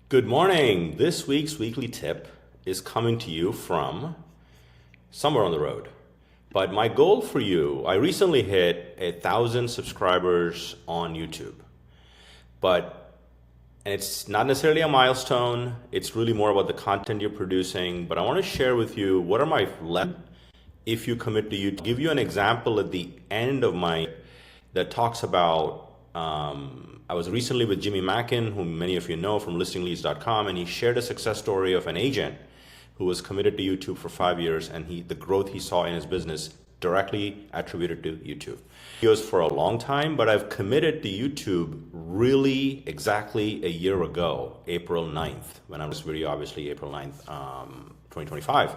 Good morning. This week's weekly tip is coming to you from somewhere on the road. But my goal for you, I recently hit 1,000 subscribers on YouTube. And it's not necessarily a milestone. It's really more about the content you're producing. But I want to share with you what are my lessons if you commit to YouTube. I'll give you an example at the end of my that talks about I was recently with Jimmy Mackin, whom many of you know from listingleads.com, and he shared a success story of an agent who was committed to YouTube for 5 years, and the growth he saw in his business directly attributed to YouTube. Videos for a long time, but I've committed to YouTube really exactly a year ago, April 9th, when I was this video, obviously April 9th, 2025.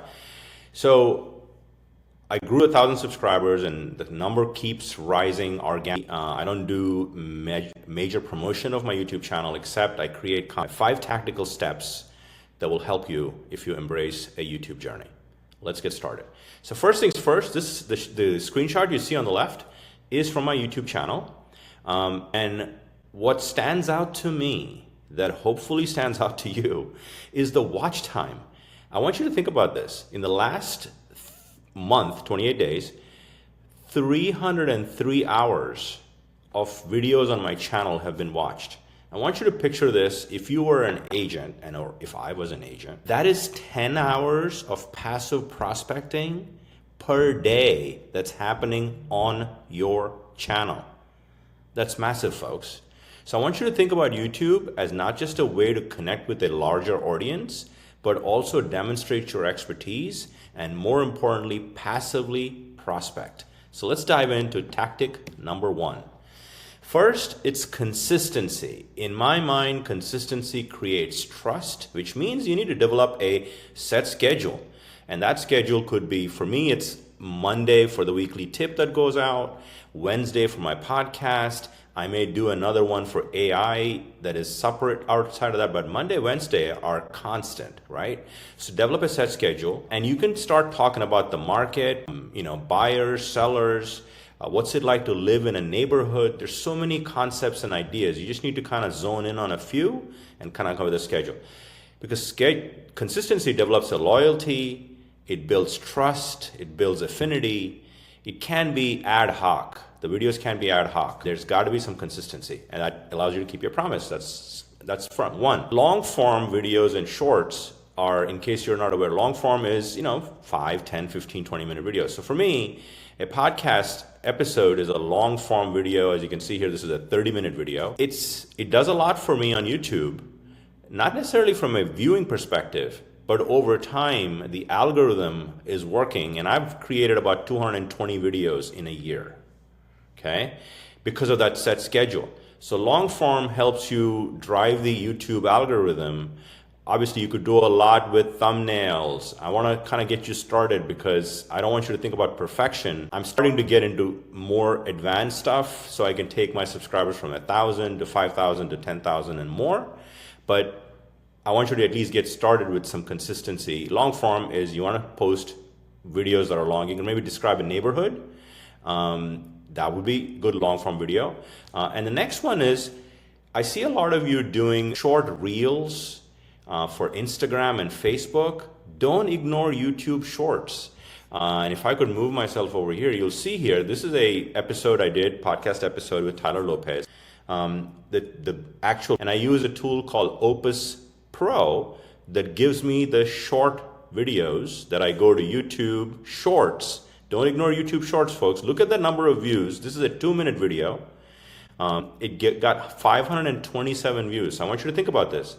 So I grew 1,000 subscribers and the number keeps rising organically. I don't do major promotion of my YouTube channel, except I create 5 tactical steps that will help you if you embrace a YouTube journey. Let's get started. So first things first, the screenshot you see on the left is from my YouTube channel. And what stands out to me, that hopefully stands out to you, is the watch time. I want you to think about this. In the last month, 28 days, 303 hours of videos on my channel have been watched. I want you to picture this. If you were an agent, or if I was an agent, that is 10 hours of passive prospecting per day that's happening on your channel. That's massive, folks. So I want you to think about YouTube as not just a way to connect with a larger audience, but also demonstrate your expertise and, more importantly, passively prospect. So let's dive into tactic number 1. First, it's consistency. In my mind, consistency creates trust, which means you need to develop a set schedule. And that schedule could be, for me, it's Monday for the weekly tip that goes out, Wednesday for my podcast. I may do another one for AI that is separate outside of that, but Monday, Wednesday are constant, right? So develop a set schedule and you can start talking about the market, buyers, sellers, what's it like to live in a neighborhood. There's so many concepts and ideas. You just need to kind of zone in on a few and kind of cover the schedule. Because consistency develops a loyalty, it builds trust, it builds affinity. It can be ad hoc. The videos can be ad hoc. There's got to be some consistency, and that allows you to keep your promise. That's front one. Long form videos and shorts are, in case you're not aware, long form is 5, 10, 15, 20-minute videos. So for me, a podcast episode is a long form video. As you can see here, this is a 30-minute video. It does a lot for me on YouTube, not necessarily from a viewing perspective, but over time, the algorithm is working, and I've created about 220 videos in a year, okay, because of that set schedule. So long form helps you drive the YouTube algorithm. Obviously, you could do a lot with thumbnails. I want to kind of get you started because I don't want you to think about perfection. I'm starting to get into more advanced stuff so I can take my subscribers from 1,000 to 5,000 to 10,000 and more. But I want you to at least get started with some consistency. Long form is you want to post videos that are long. You can maybe describe a neighborhood. That would be good long form video. And the next one is, I see a lot of you doing short reels for Instagram and Facebook. Don't ignore YouTube Shorts. And if I could move myself over here, you'll see here, this is a episode I did, podcast episode with Tyler Lopez. And I use a tool called Opus Pro that gives me the short videos that I go to YouTube Shorts. Don't ignore YouTube Shorts, folks. Look at the number of views. This is a 2-minute video. It got 527 views. So I want you to think about this.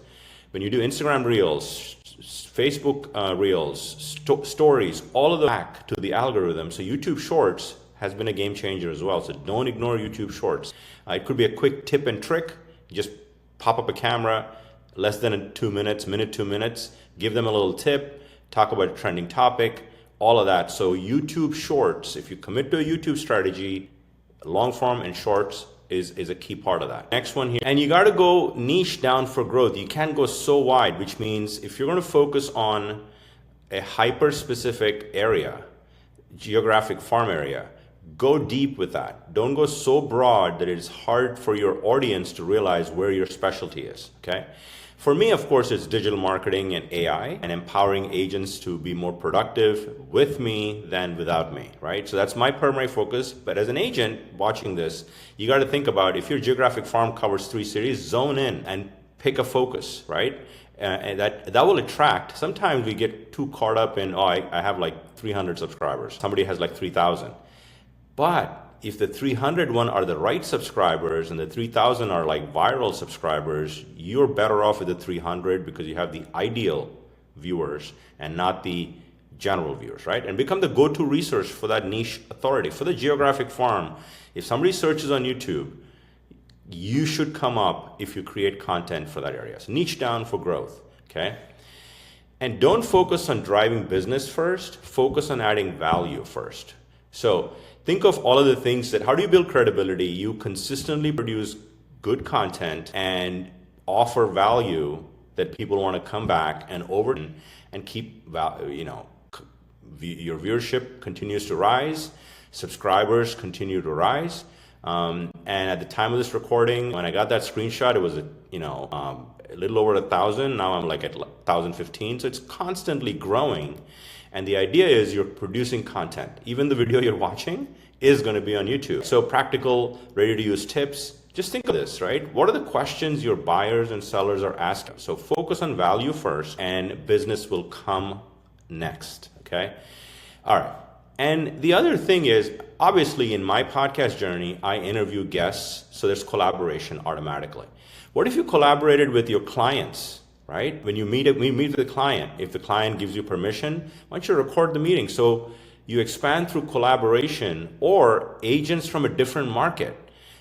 When you do Instagram Reels, Facebook Reels, Stories, all of them back to the algorithm. So YouTube Shorts has been a game changer as well. So don't ignore YouTube Shorts. It could be a quick tip and trick. Just pop up a camera, less than 2 minutes, 2 minutes, give them a little tip, talk about a trending topic, all of that. So YouTube Shorts, if you commit to a YouTube strategy, long form and shorts is a key part of that. Next one here, and you got to go niche down for growth. You can't go so wide, which means if you're going to focus on a hyper specific area, geographic farm area, go deep with that. Don't go so broad that it is hard for your audience to realize where your specialty is, okay? For me, of course, it's digital marketing and AI and empowering agents to be more productive with me than without me, right? So that's my primary focus. But as an agent watching this, you got to think about if your geographic farm covers 3 cities, zone in and pick a focus, right? And that will attract. Sometimes we get too caught up in, oh, I have like 300 subscribers. Somebody has like 3,000. But if the 301 are the right subscribers and the 3,000 are like viral subscribers, you're better off with the 300 because you have the ideal viewers and not the general viewers, right? And become the go-to resource for that niche authority. For the geographic farm, if somebody searches on YouTube, you should come up if you create content for that area. So niche down for growth, okay? And don't focus on driving business first, focus on adding value first. So think of all of the things that, how do you build credibility? You consistently produce good content and offer value that people want to come back and over and keep, your viewership continues to rise, subscribers continue to rise. And at the time of this recording, when I got that screenshot, it was a little over 1,000. Now I'm like at 1,015. So it's constantly growing. And the idea is you're producing content. Even the video you're watching is going to be on YouTube. So practical, ready to use tips. Just think of this, right? What are the questions your buyers and sellers are asking? So focus on value first and business will come next, okay? All right. And the other thing is, obviously in my podcast journey, I interview guests, so there's collaboration automatically. What if you collaborated with your clients, right? When you meet with the client, if the client gives you permission, why don't you record the meeting? So you expand through collaboration or agents from a different market.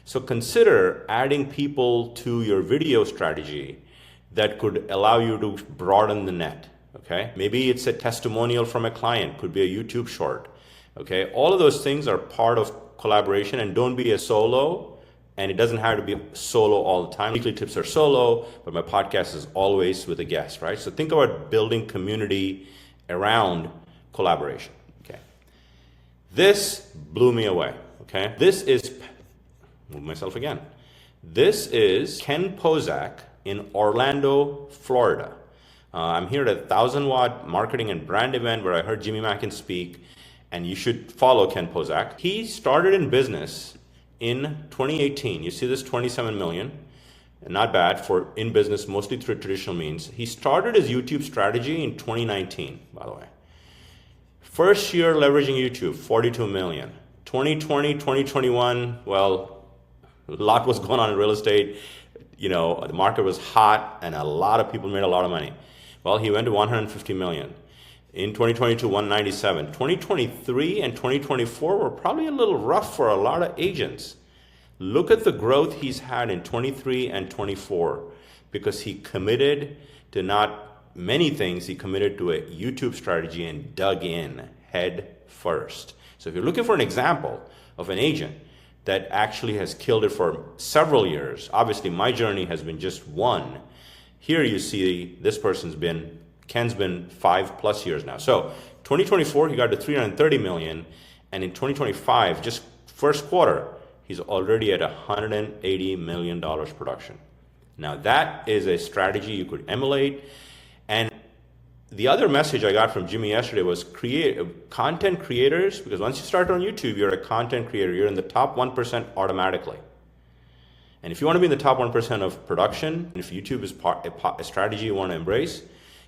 So consider adding people to your video strategy that could allow you to broaden the net, okay? Maybe it's a testimonial from a client, could be a YouTube short. Okay, all of those things are part of collaboration, and don't be a solo, and it doesn't have to be solo all the time. Weekly tips are solo, but my podcast is always with a guest, right? So think about building community around collaboration, okay? This blew me away, okay? This is, move myself again. This is Ken Pozak in Orlando, Florida. I'm here at a 1,000-watt marketing and brand event where I heard Jimmy Mackin speak. And you should follow Ken Pozak. He started in business in 2018. You see this 27 million, not bad for in business, mostly through traditional means. He started his YouTube strategy in 2019, by the way. First year leveraging YouTube, 42 million. 2020, 2021, well, a lot was going on in real estate. The market was hot and a lot of people made a lot of money. Well, he went to 150 million. In 2022, 197. 2023 and 2024 were probably a little rough for a lot of agents. Look at the growth he's had in 23 and 24 because he committed to not many things. He committed to a YouTube strategy and dug in head first. So if you're looking for an example of an agent that actually has killed it for several years, obviously my journey has been just one. Here you see this Ken's been 5+ years now. So 2024, he got to 330 million. And in 2025, just first quarter, he's already at $180 million production. Now that is a strategy you could emulate. And the other message I got from Jimmy yesterday was content creators, because once you start on YouTube, you're a content creator. You're in the top 1% automatically. And if you want to be in the top 1% of production, if YouTube is a strategy you want to embrace,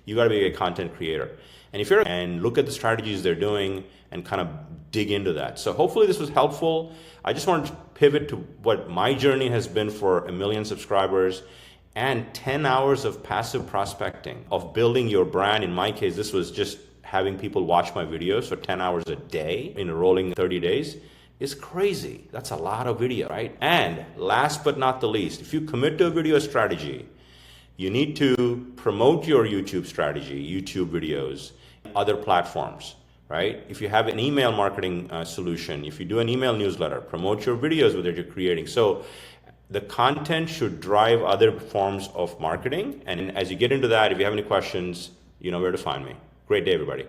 you got to be a content creator. And look at the strategies they're doing and kind of dig into that. So hopefully this was helpful. I just wanted to pivot to what my journey has been for 1 million subscribers and 10 hours of passive prospecting, of building your brand. In my case, this was just having people watch my videos for 10 hours a day in a rolling 30 days. Is crazy. That's a lot of video, right? And last but not the least, if you commit to a video strategy, you need to promote your YouTube strategy, YouTube videos, other platforms, right? If you have an email marketing solution, if you do an email newsletter, promote your videos that you're creating. So the content should drive other forms of marketing. And as you get into that, if you have any questions, you know where to find me. Great day, everybody.